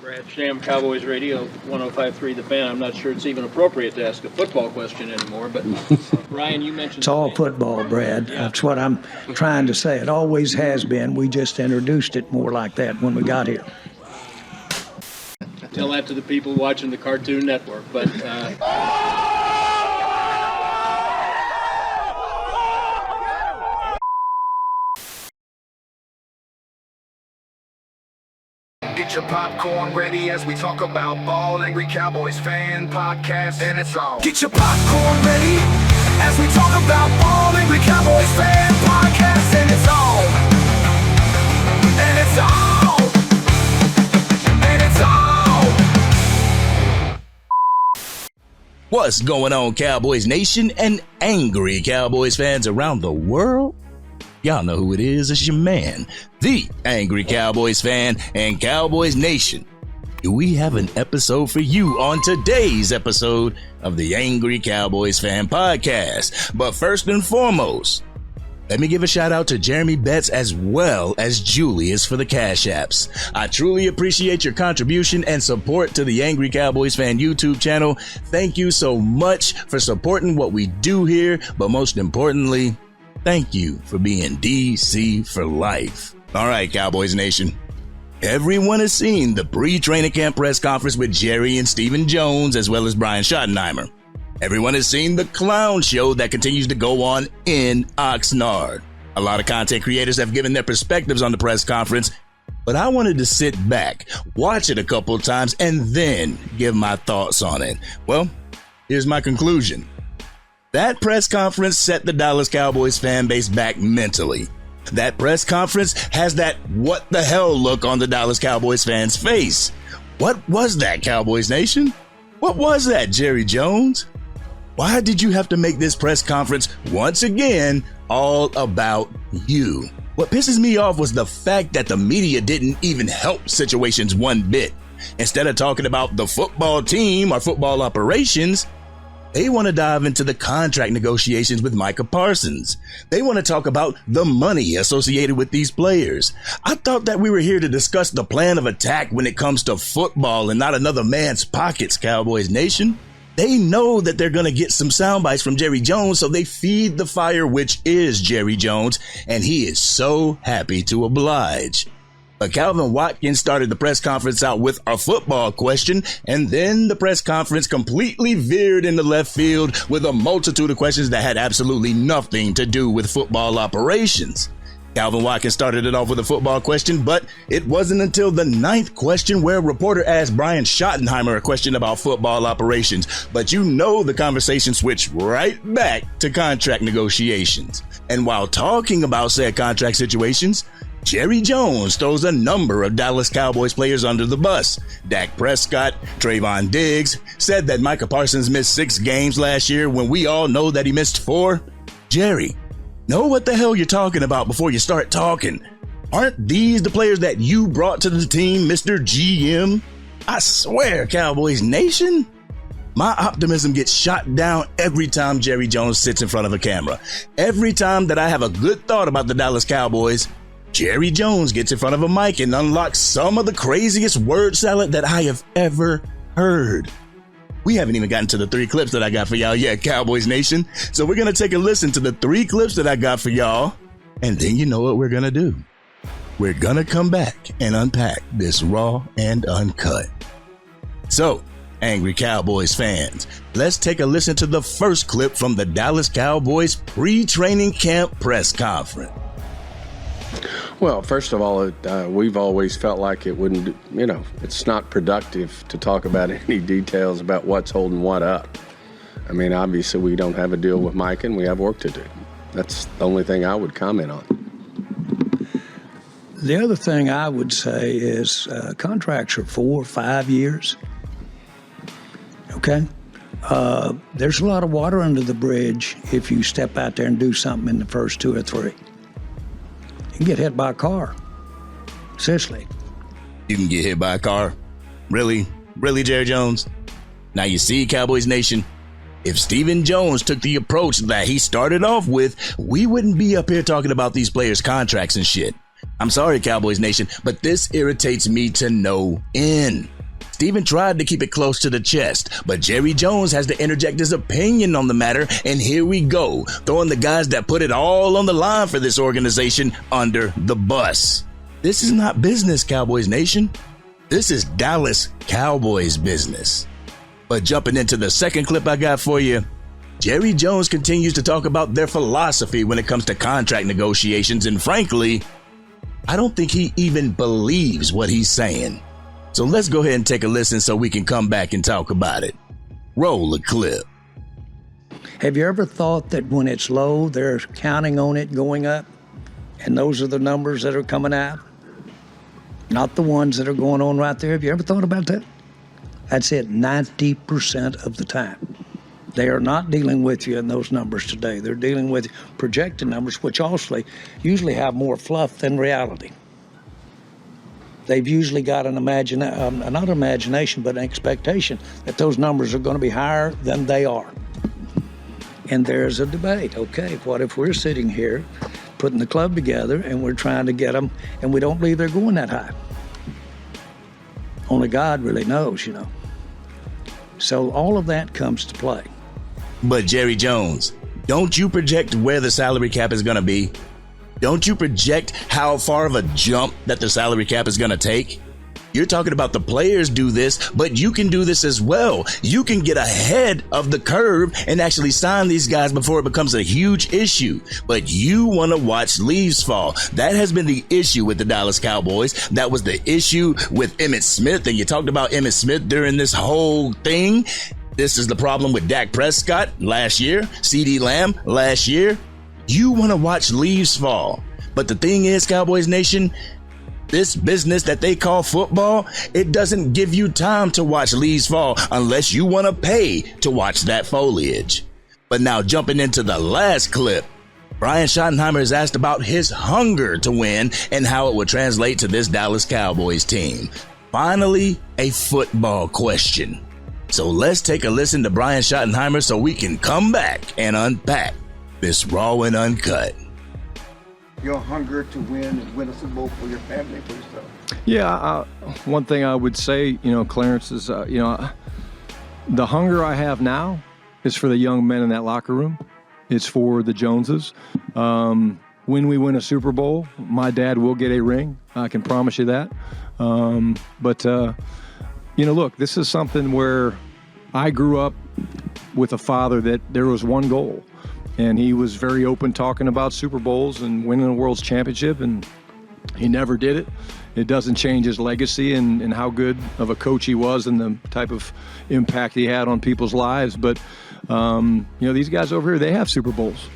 Brad Sham, Cowboys Radio, 105.3 The Fan. I'm not sure it's even appropriate to ask a football question anymore, but Ryan, you mentioned... It's all football, Brad. Yeah. That's what I'm trying to say. It always has been. We just introduced it more like that when we got here. Tell that to the people watching the Cartoon Network, but... Get your popcorn ready as we talk about ball. Angry Cowboys fan podcast, and it's on. Get your popcorn ready as we talk about ball. Angry Cowboys fan podcast, and it's on. And it's on. And it's on. What's going on, Cowboys Nation and angry Cowboys fans around the world? Y'all know who it is. It's your man, the Angry Cowboys fan and Cowboys Nation. Do we have an episode for you on today's episode of the Angry Cowboys Fan Podcast? But first and foremost, let me give a shout out to Jeremy Betts as well as Julius for the Cash Apps. I truly appreciate your contribution and support to the Angry Cowboys Fan YouTube channel. Thank you so much for supporting what we do here, but most importantly, thank you for being DC for life. All right, Cowboys Nation. Everyone has seen the pre-training camp press conference with Jerry and Stephen Jones, as well as Brian Schottenheimer. Everyone has seen the clown show that continues to go on in Oxnard. A lot of content creators have given their perspectives on the press conference, but I wanted to sit back, watch it a couple of times, and then give my thoughts on it. Well, here's my conclusion. That press conference set the Dallas Cowboys fan base back mentally. That press conference has that what the hell look on the Dallas Cowboys fans' face. What was that, Cowboys Nation? What was that, Jerry Jones? Why did you have to make this press conference once again all about you? What pisses me off was the fact that the media didn't even help situations one bit. Instead of talking about the football team or football operations, they want to dive into the contract negotiations with Micah Parsons. They want to talk about the money associated with these players. I thought that we were here to discuss the plan of attack when it comes to football and not another man's pockets, Cowboys Nation. They know that they're going to get some sound bites from Jerry Jones, so they feed the fire, which is Jerry Jones, and he is so happy to oblige. But Calvin Watkins started the press conference out with a football question, and then the press conference completely veered into left field with a multitude of questions that had absolutely nothing to do with football operations. Calvin Watkins started it off with a football question, but it wasn't until the 9th question where a reporter asked Brian Schottenheimer a question about football operations. But you know the conversation switched right back to contract negotiations. And while talking about said contract situations, Jerry Jones throws a number of Dallas Cowboys players under the bus. Dak Prescott, Trayvon Diggs, said that Micah Parsons missed 6 games last year when we all know that he missed 4. Jerry, know what the hell you're talking about before you start talking. Aren't these the players that you brought to the team, Mr. GM? I swear, Cowboys Nation. My optimism gets shot down every time Jerry Jones sits in front of a camera. Every time that I have a good thought about the Dallas Cowboys, Jerry Jones gets in front of a mic and unlocks some of the craziest word salad that I have ever heard. We haven't even gotten to the 3 clips that I got for y'all yet, Cowboys Nation. So we're going to take a listen to the 3 clips that I got for y'all. And then you know what we're going to do. We're going to come back and unpack this raw and uncut. So, angry Cowboys fans, let's take a listen to the first clip from the Dallas Cowboys pre-training camp press conference. Well, first of all, we've always felt like it wouldn't, it's not productive to talk about any details about what's holding what up. I mean, obviously, we don't have a deal with Mike and we have work to do. That's the only thing I would comment on. The other thing I would say is contracts are 4 or 5 years. Okay? There's a lot of water under the bridge if you step out there and do something in the first 2 or 3. You can get hit by a car. Seriously. You can get hit by a car? Really? Really, Jerry Jones? Now you see, Cowboys Nation, if Stephen Jones took the approach that he started off with, we wouldn't be up here talking about these players' contracts and shit. I'm sorry, Cowboys Nation, but this irritates me to no end. Steven tried to keep it close to the chest, but Jerry Jones has to interject his opinion on the matter, and here we go, throwing the guys that put it all on the line for this organization under the bus. This is not business, Cowboys Nation. This is Dallas Cowboys business. But jumping into the second clip I got for you, Jerry Jones continues to talk about their philosophy when it comes to contract negotiations, and frankly, I don't think he even believes what he's saying. So let's go ahead and take a listen so we can come back and talk about it. Roll the clip. Have you ever thought that when it's low, they're counting on it going up? And those are the numbers that are coming out? Not the ones that are going on right there. Have you ever thought about that? That's it, 90% of the time. They are not dealing with you in those numbers today. They're dealing with projected numbers, which also usually have more fluff than reality. They've usually got not imagination, but an expectation that those numbers are going to be higher than they are. And there's a debate. Okay, what if we're sitting here putting the club together and we're trying to get them and we don't believe they're going that high? Only God really knows, you know. So all of that comes to play. But Jerry Jones, don't you project where the salary cap is going to be? Don't you project how far of a jump that the salary cap is going to take? You're talking about the players do this, but you can do this as well. You can get ahead of the curve and actually sign these guys before it becomes a huge issue. But you want to watch leaves fall. That has been the issue with the Dallas Cowboys. That was the issue with Emmitt Smith. And you talked about Emmitt Smith during this whole thing. This is the problem with Dak Prescott last year, CeeDee Lamb last year. You want to watch leaves fall. But the thing is, Cowboys Nation, this business that they call football, it doesn't give you time to watch leaves fall unless you want to pay to watch that foliage. But now jumping into the last clip, Brian Schottenheimer is asked about his hunger to win and how it would translate to this Dallas Cowboys team. Finally, a football question. So let's take a listen to Brian Schottenheimer so we can come back and unpack this raw and uncut. Your hunger to win and win a Super Bowl for your family, for yourself. Yeah, one thing I would say, Clarence, is, the hunger I have now is for the young men in that locker room. It's for the Joneses. When we win a Super Bowl, my dad will get a ring. I can promise you that. Look, this is something where I grew up with a father that there was one goal. And he was very open talking about Super Bowls and winning a World's Championship, and he never did it. It doesn't change his legacy and how good of a coach he was and the type of impact he had on people's lives. But, these guys over here, they have Super Bowls.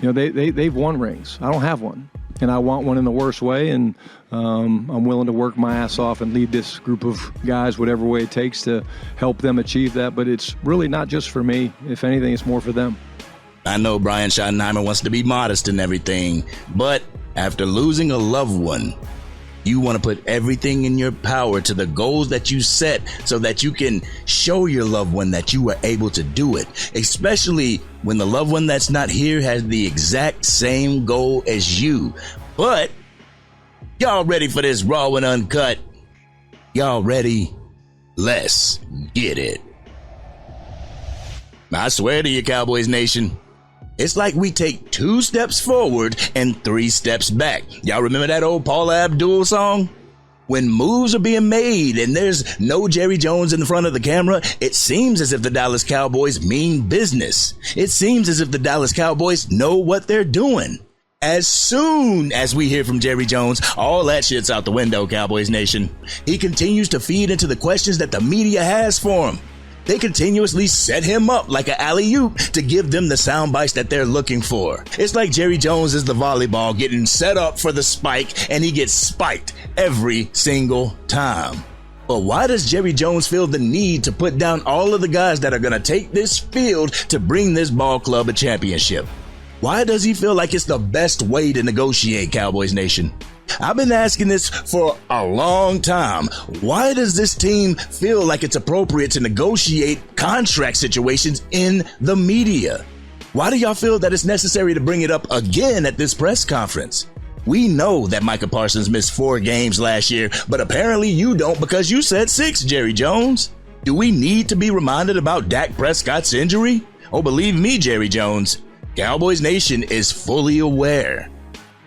They've won rings. I don't have one. And I want one in the worst way, and I'm willing to work my ass off and lead this group of guys whatever way it takes to help them achieve that. But it's really not just for me. If anything, it's more for them. I know Brian Schottenheimer wants to be modest and everything, but after losing a loved one, you want to put everything in your power to the goals that you set so that you can show your loved one that you were able to do it, especially when the loved one that's not here has the exact same goal as you. But y'all ready for this raw and uncut? Y'all ready? Let's get it. I swear to you, Cowboys Nation, it's like we take 2 steps forward and 3 steps back. Y'all remember that old Paula Abdul song? When moves are being made and there's no Jerry Jones in the front of the camera, it seems as if the Dallas Cowboys mean business. It seems as if the Dallas Cowboys know what they're doing. As soon as we hear from Jerry Jones, all that shit's out the window, Cowboys Nation. He continues to feed into the questions that the media has for him. They continuously set him up like an alley-oop to give them the sound bites that they're looking for. It's like Jerry Jones is the volleyball getting set up for the spike, and he gets spiked every single time. But why does Jerry Jones feel the need to put down all of the guys that are going to take this field to bring this ball club a championship? Why does he feel like it's the best way to negotiate, Cowboys Nation? I've been asking this for a long time. Why does this team feel like it's appropriate to negotiate contract situations in the media? Why do y'all feel that it's necessary to bring it up again at this press conference? We know that Micah Parsons missed 4 games last year, but apparently you don't because you said 6, Jerry Jones. Do we need to be reminded about Dak Prescott's injury? Oh, believe me, Jerry Jones, Cowboys Nation is fully aware.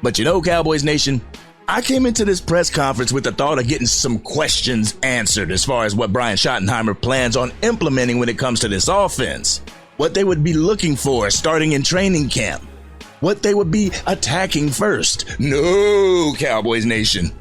But you know, Cowboys Nation, I came into this press conference with the thought of getting some questions answered as far as what Brian Schottenheimer plans on implementing when it comes to this offense. What they would be looking for starting in training camp. What they would be attacking first. No, Cowboys Nation.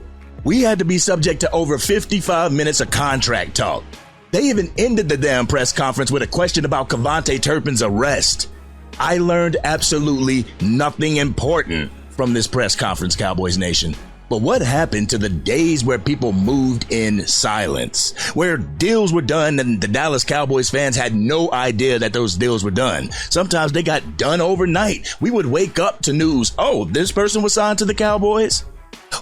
We had to be subject to over 55 minutes of contract talk. They even ended the damn press conference with a question about Kevontae Turpin's arrest. I learned absolutely nothing important from this press conference, Cowboys Nation. But what happened to the days where people moved in silence, where deals were done and the Dallas Cowboys fans had no idea that those deals were done? Sometimes they got done overnight. We would wake up to news, oh, this person was signed to the Cowboys?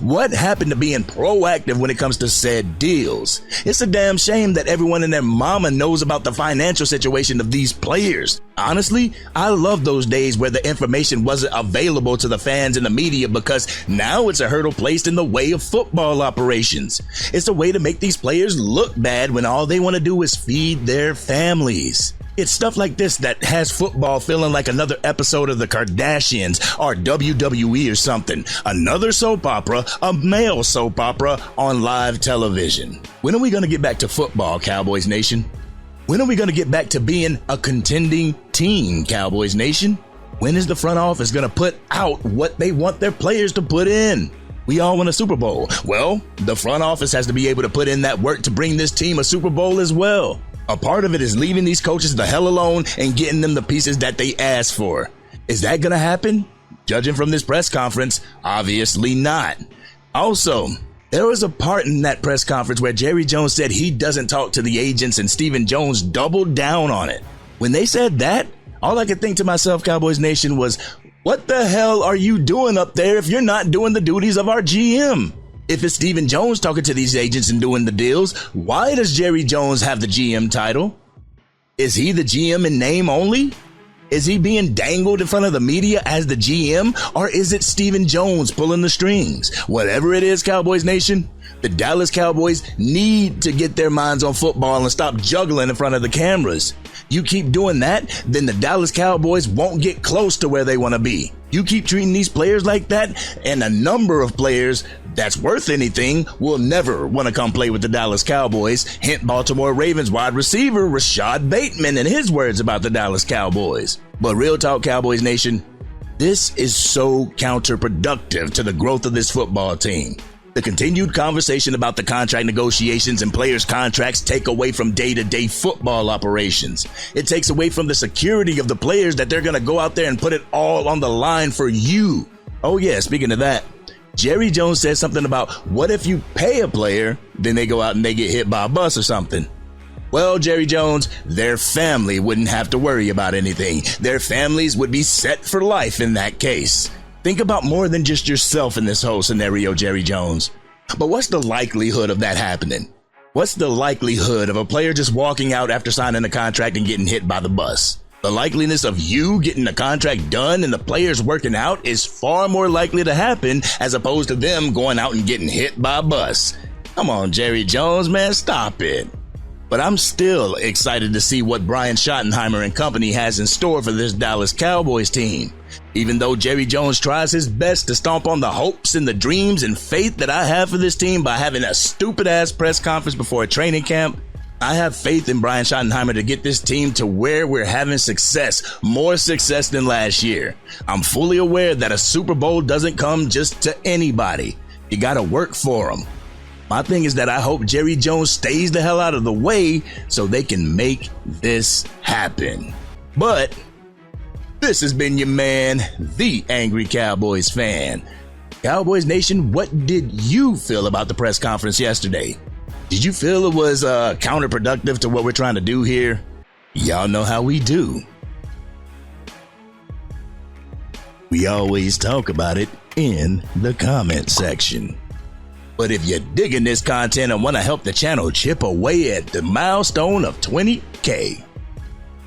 What happened to being proactive when it comes to said deals? It's a damn shame that everyone and their mama knows about the financial situation of these players. Honestly, I love those days where the information wasn't available to the fans and the media because now it's a hurdle placed in the way of football operations. It's a way to make these players look bad when all they want to do is feed their families. It's stuff like this that has football feeling like another episode of the Kardashians or WWE or something. Another soap opera, a male soap opera on live television. When are we going to get back to football, Cowboys Nation? When are we going to get back to being a contending team, Cowboys Nation? When is the front office going to put out what they want their players to put in? We all win a Super Bowl. Well, the front office has to be able to put in that work to bring this team a Super Bowl as well. A part of it is leaving these coaches the hell alone and getting them the pieces that they asked for. Is that going to happen? Judging from this press conference, obviously not. Also, there was a part in that press conference where Jerry Jones said he doesn't talk to the agents and Stephen Jones doubled down on it. When they said that, all I could think to myself, Cowboys Nation, was, what the hell are you doing up there if you're not doing the duties of our GM? If it's Stephen Jones talking to these agents and doing the deals, why does Jerry Jones have the GM title? Is he the GM in name only? Is he being dangled in front of the media as the GM? Or is it Stephen Jones pulling the strings? Whatever it is, Cowboys Nation, the Dallas Cowboys need to get their minds on football and stop juggling in front of the cameras. You keep doing that, then the Dallas Cowboys won't get close to where they want to be. You keep treating these players like that, and a number of players that's worth anything will never want to come play with the Dallas Cowboys. Hint Baltimore Ravens wide receiver Rashad Bateman and his words about the Dallas Cowboys. But real talk, Cowboys Nation, this is so counterproductive to the growth of this football team. The continued conversation about the contract negotiations and players' contracts take away from day-to-day football operations. It takes away from the security of the players that they're going to go out there and put it all on the line for you. Oh yeah, speaking of that, Jerry Jones said something about what if you pay a player, then they go out and they get hit by a bus or something. Well, Jerry Jones, their family wouldn't have to worry about anything. Their families would be set for life in that case. Think about more than just yourself in this whole scenario, Jerry Jones. But what's the likelihood of that happening? What's the likelihood of a player just walking out after signing a contract and getting hit by the bus? The likeliness of you getting the contract done and the players working out is far more likely to happen as opposed to them going out and getting hit by a bus. Come on, Jerry Jones, man, stop it. But I'm still excited to see what Brian Schottenheimer and company has in store for this Dallas Cowboys team. Even though Jerry Jones tries his best to stomp on the hopes and the dreams and faith that I have for this team by having a stupid-ass press conference before a training camp, I have faith in Brian Schottenheimer to get this team to where we're having success, more success than last year. I'm fully aware that a Super Bowl doesn't come just to anybody. You gotta work for them. My thing is that I hope Jerry Jones stays the hell out of the way so they can make this happen. But this has been your man, the Angry Cowboys fan. Cowboys Nation, what did you feel about the press conference yesterday? Did you feel it was counterproductive to what we're trying to do here? Y'all know how we do. We always talk about it in the comment section. But if you're digging this content and want to help the channel chip away at the milestone of 20K,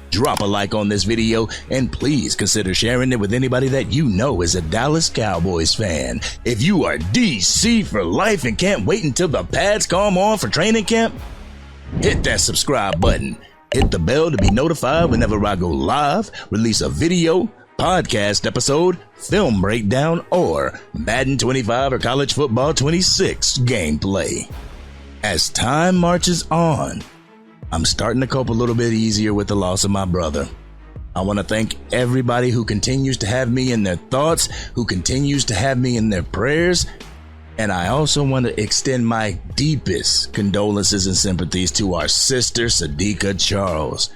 Drop a like on this video and please consider sharing it with anybody that you know is a Dallas Cowboys fan. If you are DC for life and can't wait until the pads come on for training camp, hit that subscribe button. Hit the bell to be notified whenever I go live, release a video, podcast episode, film breakdown, or Madden 25 or College Football 26 gameplay. As time marches on, I'm starting to cope a little bit easier with the loss of my brother. I want to thank everybody who continues to have me in their thoughts, who continues to have me in their prayers, and I also want to extend my deepest condolences and sympathies to our sister, Sadiqa Charles.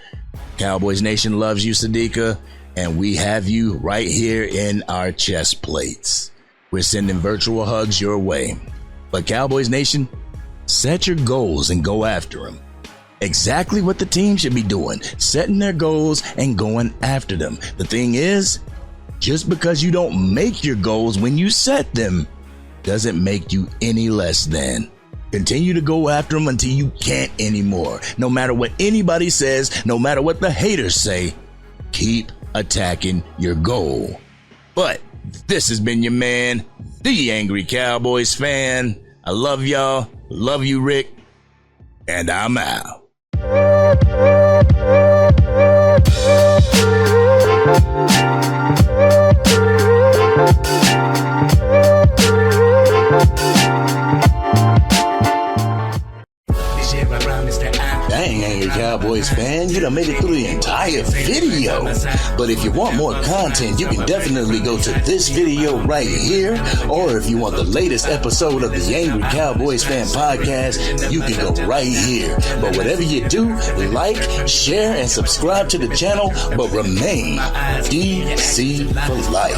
Cowboys Nation loves you, Sadiqa, and we have you right here in our chest plates. We're sending virtual hugs your way. But Cowboys Nation, set your goals and go after them. Exactly what the team should be doing, setting their goals and going after them. The thing is, just because you don't make your goals when you set them, doesn't make you any less than. Continue to go after them until you can't anymore. No matter what anybody says, no matter what the haters say, keep attacking your goal. But this has been your man, the Angry Cowboys fan. I love y'all. Love you, Rick. And I'm out. Dang, Angry Cowboys fan, you done made it through the entire video. But if you want more content, you can definitely go to this video right here. Or if you want the latest episode of the Angry Cowboys Fan Podcast, you can go right here. But whatever you do, like, share, and subscribe to the channel, but remain DC for life.